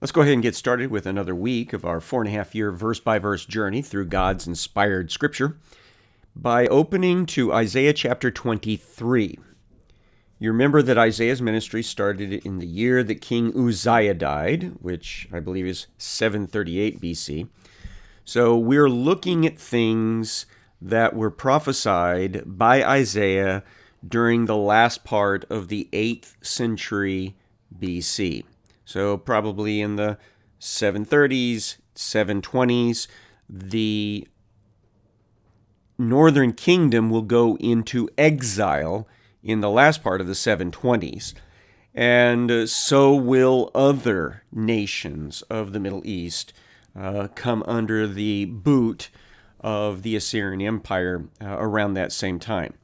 Let's go ahead and get started with another week of our 4.5-year verse-by-verse journey through God's inspired Scripture by opening to Isaiah chapter 23. You remember that Isaiah's ministry started in the year that King Uzziah died, which I believe is 738 BC. So we're looking at things that were prophesied by Isaiah during the last part of the 8th century BC. So probably in the 730s, 720s, the northern kingdom will go into exile in the last part of the 720s. And so will other nations of the Middle East come under the boot of the Assyrian Empire around that same time.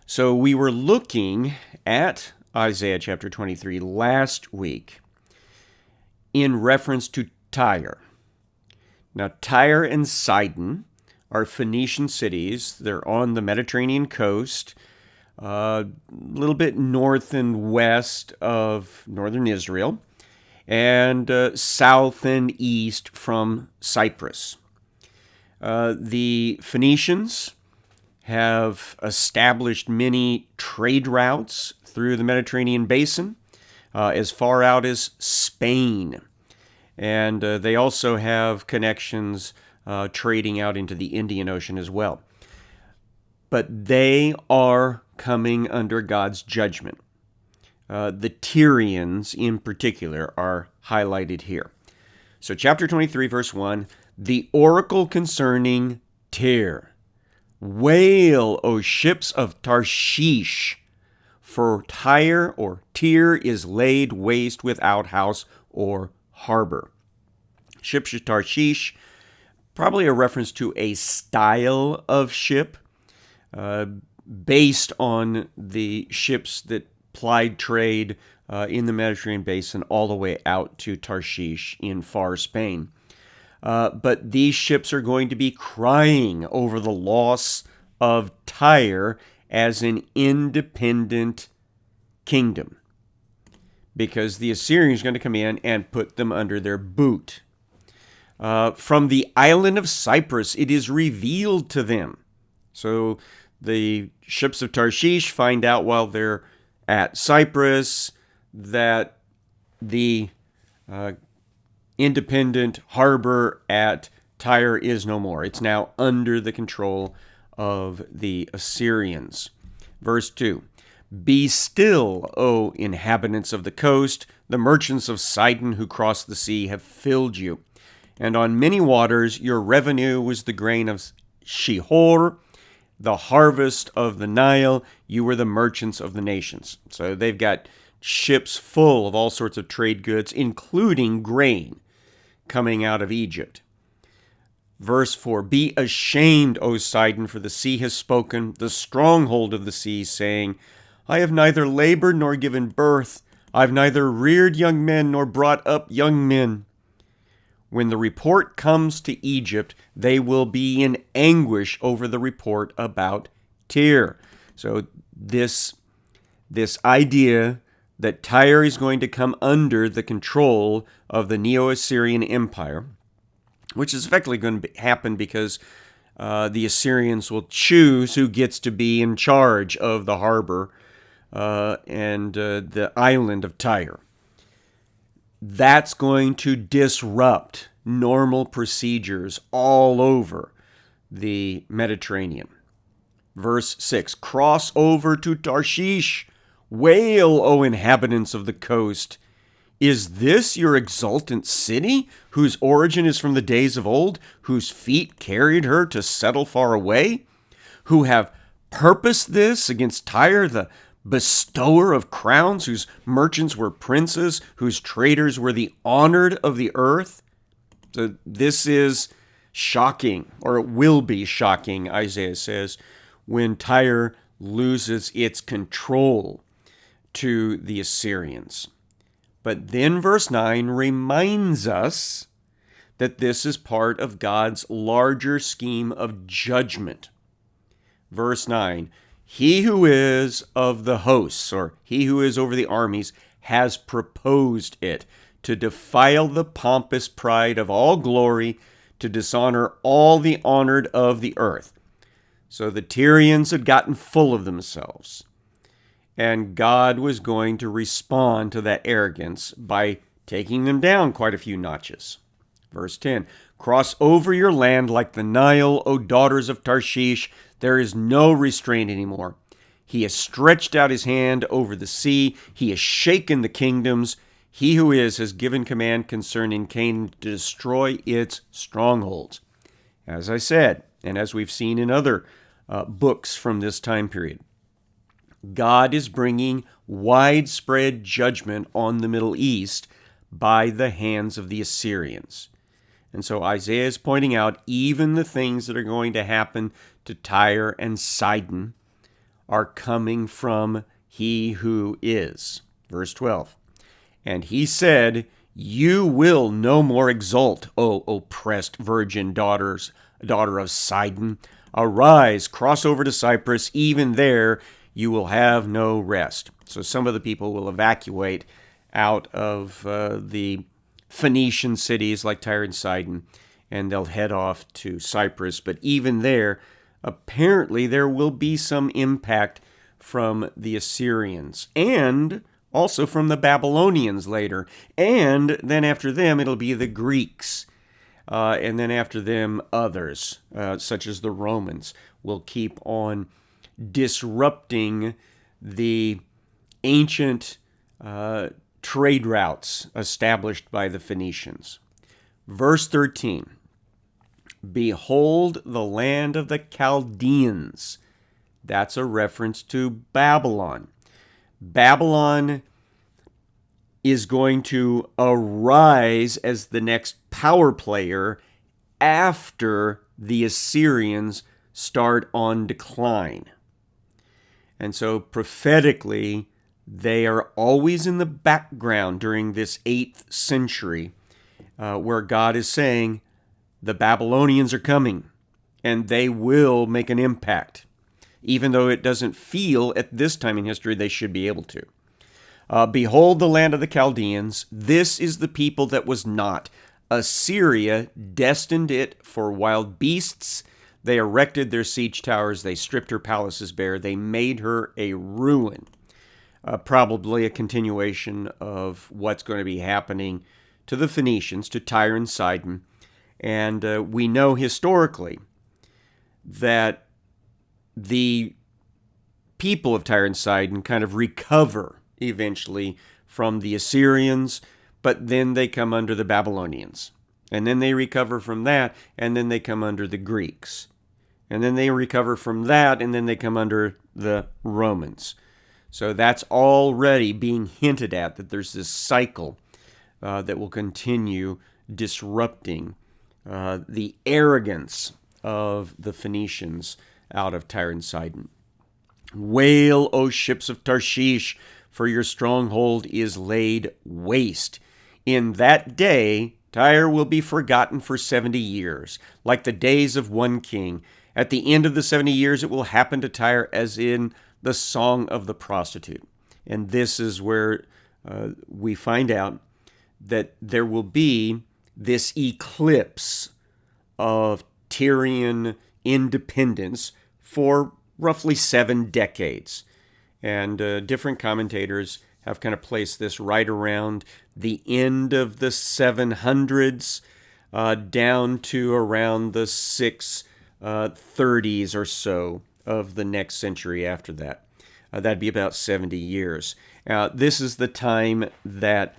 So we were looking at Isaiah chapter 23 last week in reference to Tyre. Now, Tyre and Sidon are Phoenician cities. They're on the Mediterranean coast, a little bit north and west of northern Israel, and south and east from Cyprus. The Phoenicians have established many trade routes through the Mediterranean basin, as far out as Spain. And they also have connections trading out into the Indian Ocean as well. But they are coming under God's judgment. The Tyrians in particular are highlighted here. So chapter 23, verse 1, the oracle concerning Tyre. Wail, O ships of Tarshish, for Tyre or Tyre is laid waste without house or harbor. Ships of Tarshish, probably a reference to a style of ship based on the ships that plied trade in the Mediterranean basin all the way out to Tarshish in far Spain. But these ships are going to be crying over the loss of Tyre as an independent kingdom, because the Assyrians are going to come in and put them under their boot. From the island of Cyprus, it is revealed to them. So the ships of Tarshish find out while they're at Cyprus that the independent harbor at Tyre is no more. It's now under the control of the Assyrians. Verse 2, be still, O inhabitants of the coast, the merchants of Sidon who cross the sea have filled you. And on many waters your revenue was the grain of Shihor, the harvest of the Nile. You were the merchants of the nations. So they've got ships full of all sorts of trade goods, including grain, coming out of Egypt. Verse 4, be ashamed, O Sidon, for the sea has spoken, the stronghold of the sea, saying, I have neither labored nor given birth. I have neither reared young men nor brought up young men. When the report comes to Egypt, they will be in anguish over the report about Tyre. So this idea that Tyre is going to come under the control of the Neo-Assyrian Empire, which is effectively going to happen because the Assyrians will choose who gets to be in charge of the harbor and the island of Tyre. That's going to disrupt normal procedures all over the Mediterranean. Verse 6, cross over to Tarshish. Wail, O inhabitants of the coast. Is this your exultant city, whose origin is from the days of old, whose feet carried her to settle far away? Who have purposed this against Tyre, the bestower of crowns, whose merchants were princes, whose traders were the honored of the earth? So this is shocking, or it will be shocking, Isaiah says, when Tyre loses its control to the Assyrians. But then verse 9 reminds us that this is part of God's larger scheme of judgment. Verse 9, he who is of the hosts, or he who is over the armies, has proposed it to defile the pompous pride of all glory, to dishonor all the honored of the earth. So the Tyrians had gotten full of themselves, and God was going to respond to that arrogance by taking them down quite a few notches. Verse 10, cross over your land like the Nile, O daughters of Tarshish. There is no restraint anymore. He has stretched out his hand over the sea. He has shaken the kingdoms. He who is has given command concerning Canaan to destroy its strongholds. As I said, and as we've seen in other books from this time period, God is bringing widespread judgment on the Middle East by the hands of the Assyrians. And so Isaiah is pointing out even the things that are going to happen to Tyre and Sidon are coming from he who is. Verse 12, and he said, you will no more exult, O oppressed virgin daughter of Sidon. Arise, cross over to Cyprus, even there you will have no rest. So some of the people will evacuate out of the Phoenician cities like Tyre and Sidon, and they'll head off to Cyprus. But even there, apparently there will be some impact from the Assyrians and also from the Babylonians later. And then after them, it'll be the Greeks. And then after them, others, such as the Romans, will keep on disrupting the ancient trade routes established by the Phoenicians. Verse 13, behold the land of the Chaldeans. That's a reference to Babylon. Babylon is going to arise as the next power player after the Assyrians start on decline. And so prophetically, they are always in the background during this 8th century where God is saying, the Babylonians are coming and they will make an impact. Even though it doesn't feel at this time in history they should be able to. Behold the land of the Chaldeans. This is the people that was not. Assyria destined it for wild beasts. They erected their siege towers. They stripped her palaces bare. They made her a ruin. Probably a continuation of what's going to be happening to the Phoenicians, to Tyre and Sidon. And we know historically that the people of Tyre and Sidon kind of recover eventually from the Assyrians, but then they come under the Babylonians. And then they recover from that, and then they come under the Greeks. And then they recover from that, and then they come under the Romans. So that's already being hinted at, that there's this cycle that will continue disrupting the arrogance of the Phoenicians out of Tyre and Sidon. Wail, O ships of Tarshish, for your stronghold is laid waste. In that day, Tyre will be forgotten for 70 years, like the days of one king. At the end of the 70 years, it will happen to Tyre as in the song of the prostitute. And this is where we find out that there will be this eclipse of Tyrian independence for roughly 7 decades. And different commentators have kind of placed this right around the end of the 700s down to around the 630s or so of the next century after that. That'd be about 70 years. This is the time that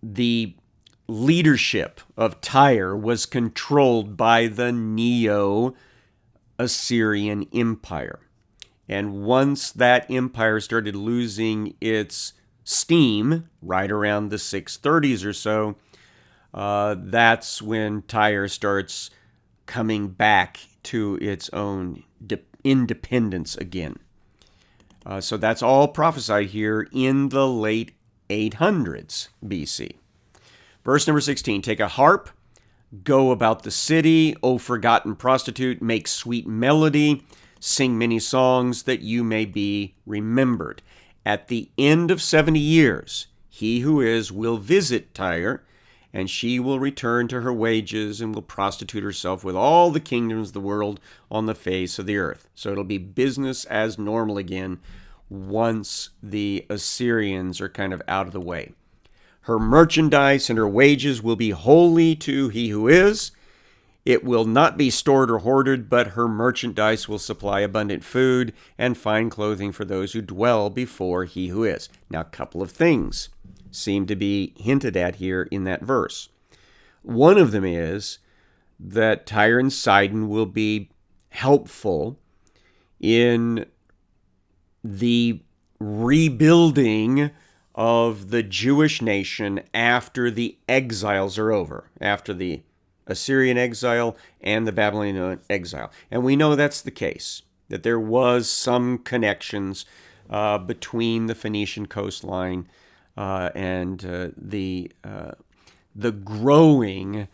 the leadership of Tyre was controlled by the Neo-Assyrian Empire. And once that empire started losing its steam, right around the 630s or so, that's when Tyre starts coming back to its own independence again. So that's all prophesied here in the late 800s BC. Verse number 16, take a harp, go about the city, O forgotten prostitute, make sweet melody, sing many songs that you may be remembered. At the end of 70 years, he who is will visit Tyre, and she will return to her wages and will prostitute herself with all the kingdoms of the world on the face of the earth. So it'll be business as normal again once the Assyrians are kind of out of the way. Her merchandise and her wages will be holy to he who is. It will not be stored or hoarded, but her merchandise will supply abundant food and fine clothing for those who dwell before he who is. Now, a couple of things seem to be hinted at here in that verse. One of them is that Tyre and Sidon will be helpful in the rebuilding of the Jewish nation after the exiles are over, after the Assyrian exile and the Babylonian exile. And we know that's the case, that there was some connections between the Phoenician coastline and the growing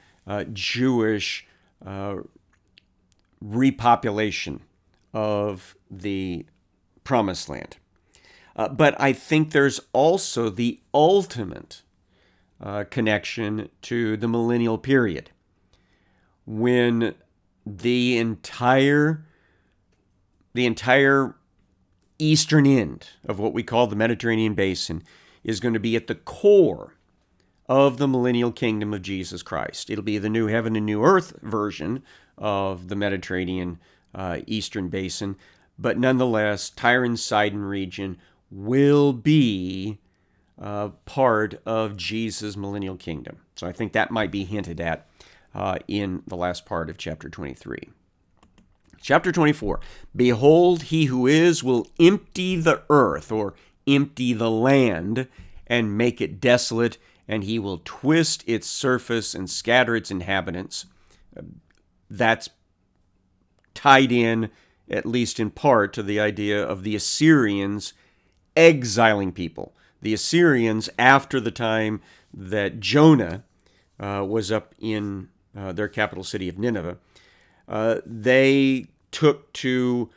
Jewish repopulation of the Promised Land. But I think there's also the ultimate connection to the millennial period, when the entire eastern end of what we call the Mediterranean basin is going to be at the core of the millennial kingdom of Jesus Christ. It'll be the new heaven and new earth version of the Mediterranean eastern basin, but nonetheless, Tyre and Sidon region will be part of Jesus' millennial kingdom. So I think that might be hinted at in the last part of chapter 23. Chapter 24, behold, he who is will empty the earth, or empty the land, and make it desolate, and he will twist its surface and scatter its inhabitants. That's tied in, at least in part, to the idea of the Assyrians exiling people. The Assyrians, after the time that Jonah was up in their capital city of Nineveh, they took to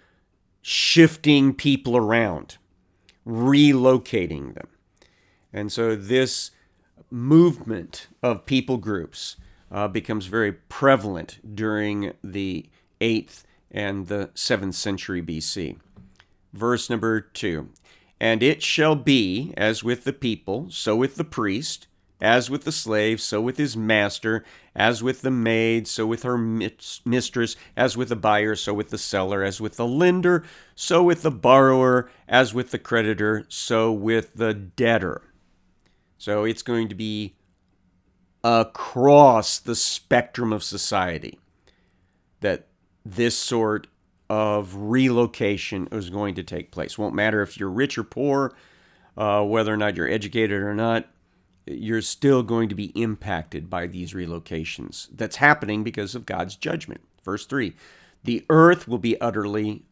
shifting people around, relocating them. And so this movement of people groups becomes very prevalent during the 8th and the 7th century BC. Verse number 2, and it shall be, as with the people, so with the priest, as with the slave, so with his master, as with the maid, so with her mistress, as with the buyer, so with the seller, as with the lender, so with the borrower, as with the creditor, so with the debtor. So it's going to be across the spectrum of society that this sort of relocation is going to take place. Won't matter if you're rich or poor, whether or not you're educated or not, you're still going to be impacted by these relocations. That's happening because of God's judgment. Verse 3, the earth will be utterly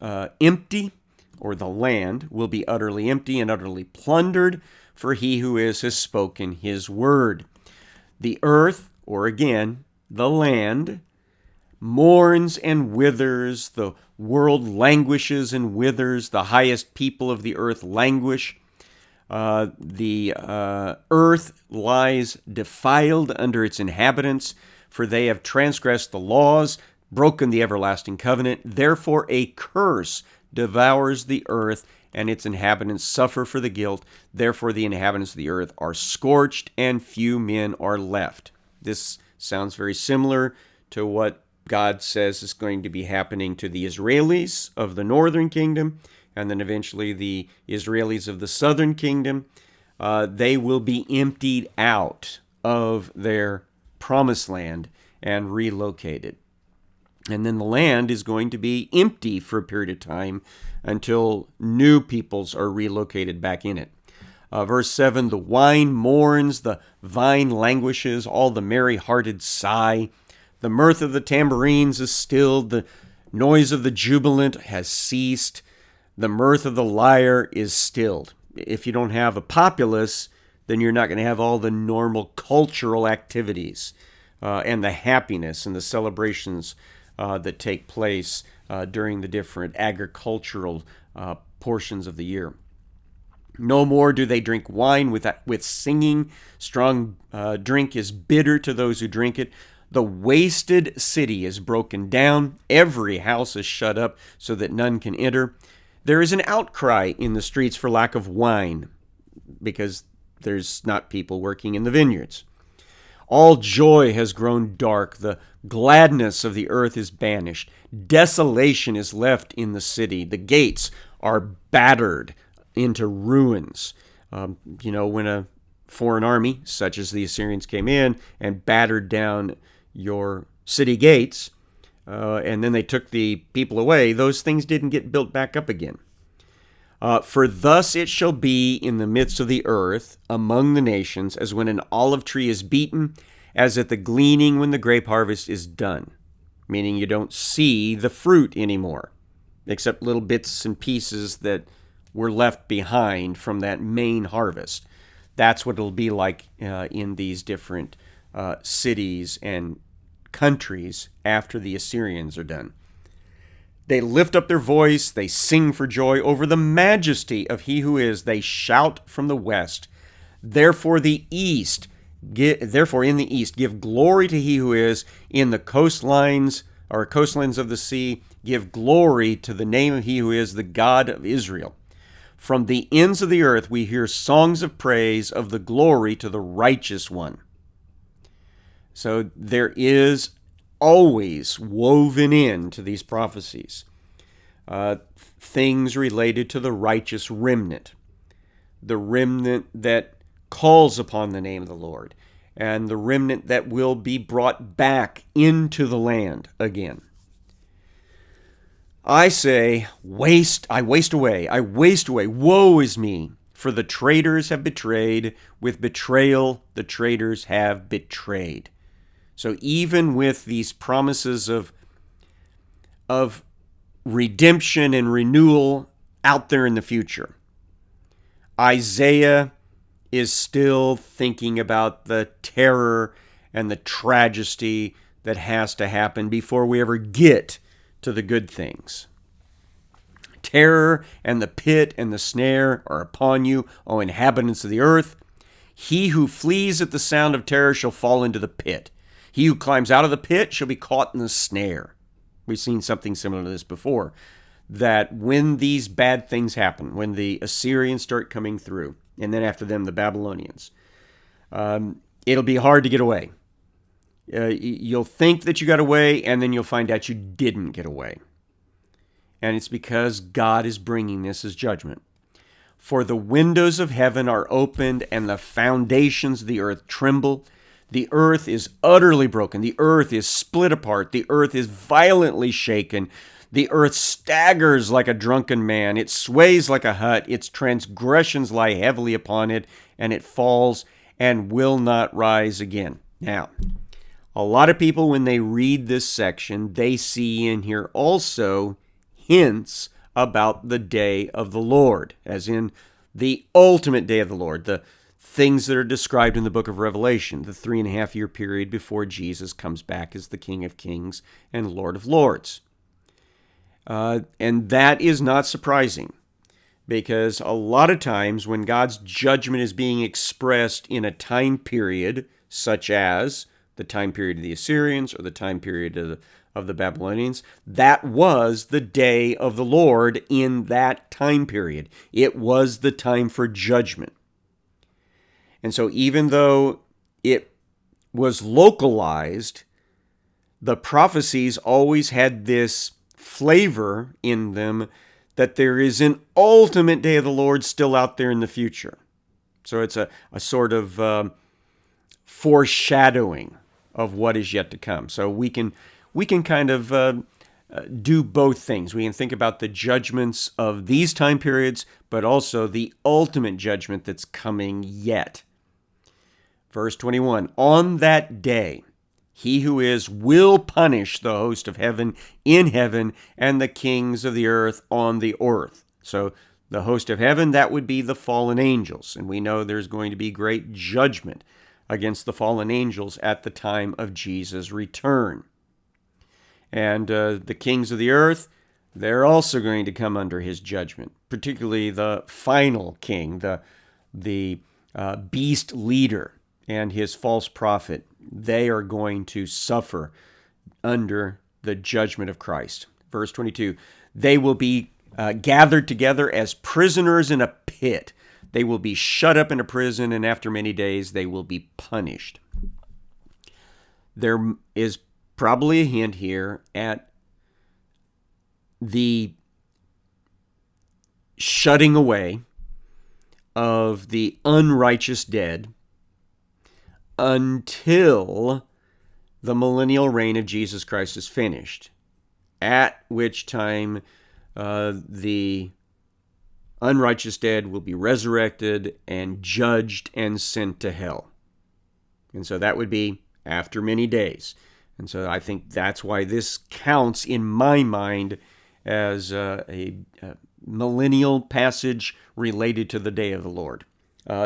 empty, or the land will be utterly empty and utterly plundered, for he who is has spoken his word. The earth, or again, the land, mourns and withers, the world languishes and withers, the highest people of the earth languish. The earth lies defiled under its inhabitants, for they have transgressed the laws, broken the everlasting covenant. Therefore a curse devours the earth, and its inhabitants suffer for the guilt. Therefore the inhabitants of the earth are scorched, and few men are left. This sounds very similar to what God says is going to be happening to the Israelis of the northern kingdom, and then eventually the Israelis of the southern kingdom. They will be emptied out of their promised land and relocated. And then the land is going to be empty for a period of time until new peoples are relocated back in it. Verse 7, the wine mourns, the vine languishes, all the merry-hearted sigh. The mirth of the tambourines is stilled, the noise of the jubilant has ceased. The mirth of the lyre is stilled. If you don't have a populace, then you're not going to have all the normal cultural activities and the happiness and the celebrations that take place during the different agricultural portions of the year. No more do they drink wine with singing. Strong drink is bitter to those who drink it. The wasted city is broken down. Every house is shut up so that none can enter. There is an outcry in the streets for lack of wine because there's not people working in the vineyards. All joy has grown dark. The gladness of the earth is banished. Desolation is left in the city. The gates are battered into ruins. When a foreign army, such as the Assyrians, came in and battered down your city gates, and then they took the people away, those things didn't get built back up again. For thus it shall be in the midst of the earth, among the nations, as when an olive tree is beaten, as at the gleaning when the grape harvest is done. Meaning you don't see the fruit anymore, except little bits and pieces that were left behind from that main harvest. That's what it'll be like in these different cities and countries after the Assyrians are done. They lift up their voice, they sing for joy over the majesty of he who is, they shout from the west. Therefore in the east give glory to he who is, in the coastlines of the sea give glory to the name of he who is, the God of Israel. From the ends of the earth we hear songs of praise of the glory to the righteous one. So there is always woven into these prophecies things related to the righteous remnant, the remnant that calls upon the name of the Lord, and the remnant that will be brought back into the land again. I say, I waste away, woe is me, for the traitors have betrayed, with betrayal the traitors have betrayed. So even with these promises of redemption and renewal out there in the future, Isaiah is still thinking about the terror and the tragedy that has to happen before we ever get to the good things. Terror and the pit and the snare are upon you, O inhabitants of the earth. He who flees at the sound of terror shall fall into the pit. He who climbs out of the pit shall be caught in the snare. We've seen something similar to this before, that when these bad things happen, when the Assyrians start coming through, and then after them the Babylonians, it'll be hard to get away. You'll think that you got away, and then you'll find out you didn't get away. And it's because God is bringing this as judgment. For the windows of heaven are opened, and the foundations of the earth tremble. The earth is utterly broken. The earth is split apart. The earth is violently shaken. The earth staggers like a drunken man. It sways like a hut. Its transgressions lie heavily upon it, and it falls and will not rise again. Now, a lot of people, when they read this section, they see in here also hints about the day of the Lord, as in the ultimate day of the Lord, the things that are described in the book of Revelation, the 3.5-year period before Jesus comes back as the King of Kings and Lord of Lords. And that is not surprising, because a lot of times when God's judgment is being expressed in a time period, such as the time period of the Assyrians or the time period of the Babylonians, that was the day of the Lord in that time period. It was the time for judgment. And so even though it was localized, the prophecies always had this flavor in them that there is an ultimate day of the Lord still out there in the future. So it's a sort of foreshadowing of what is yet to come. So we can kind of do both things. We can think about the judgments of these time periods, but also the ultimate judgment that's coming yet. Verse 21, on that day, he who is will punish the host of heaven in heaven and the kings of the earth on the earth. So the host of heaven, that would be the fallen angels. And we know there's going to be great judgment against the fallen angels at the time of Jesus' return. And the kings of the earth, they're also going to come under his judgment, particularly the final king, the beast leader and his false prophet. They are going to suffer under the judgment of Christ. Verse 22, they will be gathered together as prisoners in a pit. They will be shut up in a prison, and after many days they will be punished. There is probably a hint here at the shutting away of the unrighteous dead until the millennial reign of Jesus Christ is finished, at which time the unrighteous dead will be resurrected and judged and sent to hell. And so that would be after many days. And so I think that's why this counts in my mind as a millennial passage related to the day of the Lord.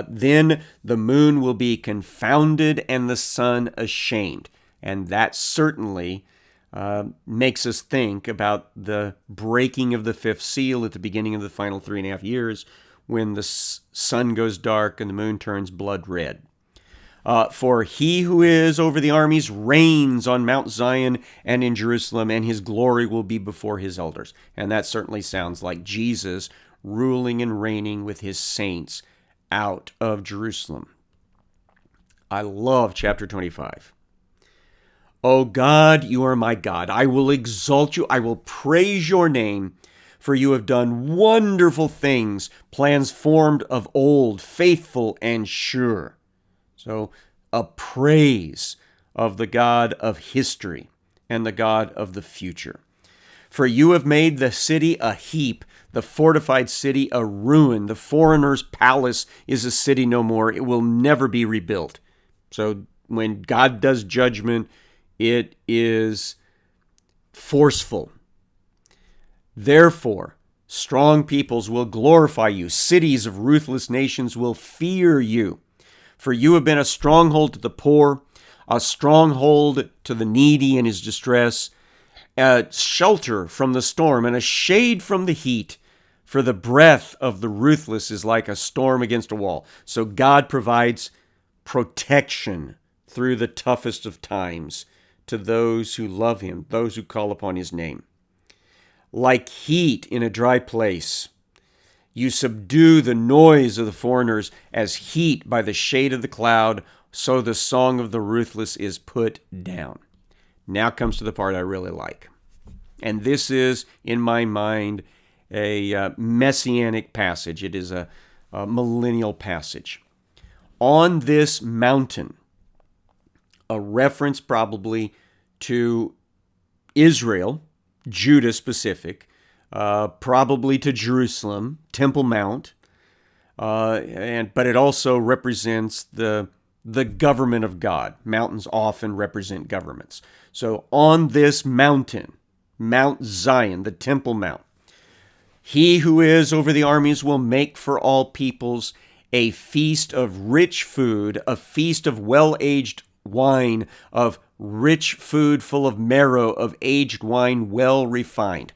Then the moon will be confounded and the sun ashamed. And that certainly makes us think about the breaking of the fifth seal at the beginning of the final 3.5 years, when the sun goes dark and the moon turns blood red. For he who is over the armies reigns on Mount Zion and in Jerusalem, and his glory will be before his elders. And that certainly sounds like Jesus ruling and reigning with his saints out of Jerusalem. I love chapter 25. O God, you are my God. I will exalt you. I will praise your name, for you have done wonderful things, plans formed of old, faithful and sure. So, a praise of the God of history and the God of the future. For you have made the city a heap, the fortified city a ruin. The foreigner's palace is a city no more. It will never be rebuilt. So, when God does judgment, it is forceful. Therefore, strong peoples will glorify you. Cities of ruthless nations will fear you. For you have been a stronghold to the poor, a stronghold to the needy in his distress, a shelter from the storm, and a shade from the heat. For the breath of the ruthless is like a storm against a wall. So God provides protection through the toughest of times to those who love him, those who call upon his name. Like heat in a dry place, you subdue the noise of the foreigners as heat by the shade of the cloud, so the song of the ruthless is put down. Now comes to the part I really like. And this is, in my mind, a messianic passage. It is a millennial passage. On this mountain, a reference probably to Israel, Judah specific, probably to Jerusalem, Temple Mount, but it also represents the government of God. Mountains often represent governments. So on this mountain, Mount Zion, the Temple Mount, he who is over the armies will make for all peoples a feast of rich food, a feast of well-aged wine, of rich food full of marrow, of aged wine well refined.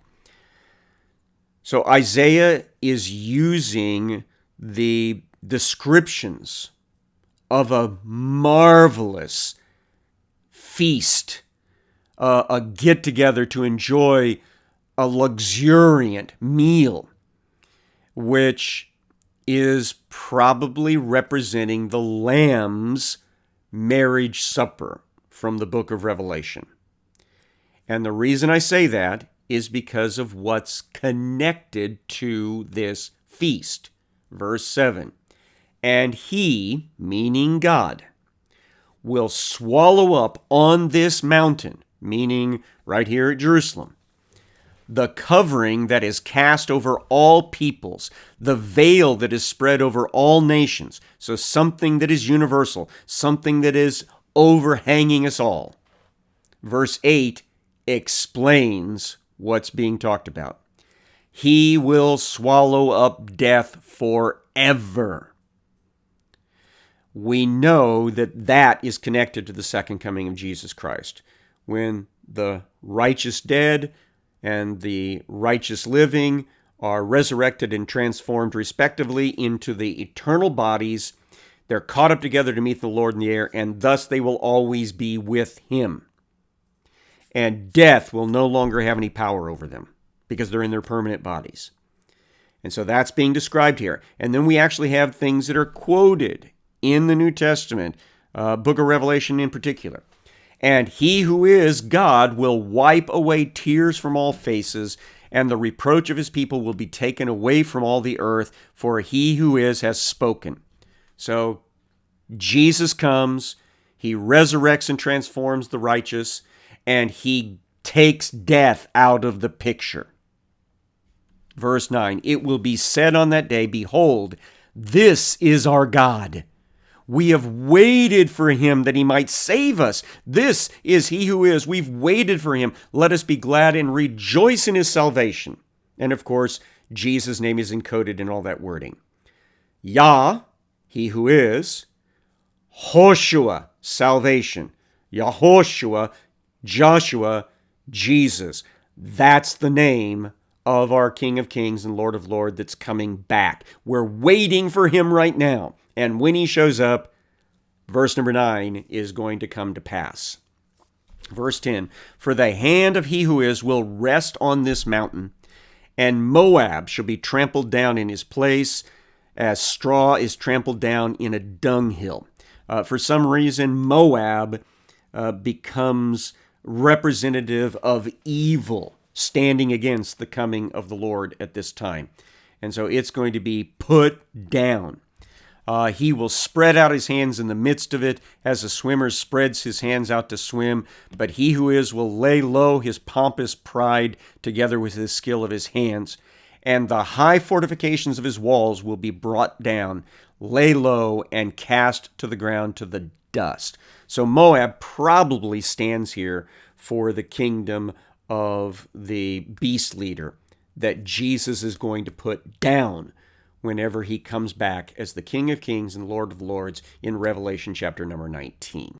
So Isaiah is using the descriptions of a marvelous feast, a get-together to enjoy a luxuriant meal, which is probably representing the Lamb's marriage supper from the book of Revelation. And the reason I say that is because of what's connected to this feast. Verse 7, and he, meaning God, will swallow up on this mountain, meaning right here at Jerusalem, the covering that is cast over all peoples, the veil that is spread over all nations. So something that is universal, something that is overhanging us all. Verse 8 explains what's being talked about. He will swallow up death forever. We know that that is connected to the second coming of Jesus Christ, when the righteous dead and the righteous living are resurrected and transformed respectively into the eternal bodies. They're caught up together to meet the Lord in the air, and thus they will always be with him. And death will no longer have any power over them because they're in their permanent bodies. And so that's being described here. And then we actually have things that are quoted in the New Testament, book of Revelation in particular. And he who is God will wipe away tears from all faces, and the reproach of his people will be taken away from all the earth, for he who is has spoken. So Jesus comes, he resurrects and transforms the righteous, and he takes death out of the picture. Verse 9, it will be said on that day, behold, this is our God. We have waited for him that he might save us. This is he who is. We've waited for him. Let us be glad and rejoice in his salvation. And of course, Jesus' name is encoded in all that wording. Yah, he who is. Hoshua, salvation. Yahoshua, Joshua, Jesus. That's the name of our King of Kings and Lord of Lords that's coming back. We're waiting for him right now. And when he shows up, verse number 9 is going to come to pass. Verse 10, for the hand of he who is will rest on this mountain, and Moab shall be trampled down in his place, as straw is trampled down in a dunghill. For some reason, Moab becomes representative of evil, standing against the coming of the Lord at this time. And so it's going to be put down. He will spread out his hands in the midst of it as a swimmer spreads his hands out to swim. But he who is will lay low his pompous pride together with the skill of his hands. And the high fortifications of his walls will be brought down, lay low, and cast to the ground to the dust. So Moab probably stands here for the kingdom of the beast leader that Jesus is going to put down whenever he comes back as the King of Kings and Lord of Lords in Revelation chapter number 19.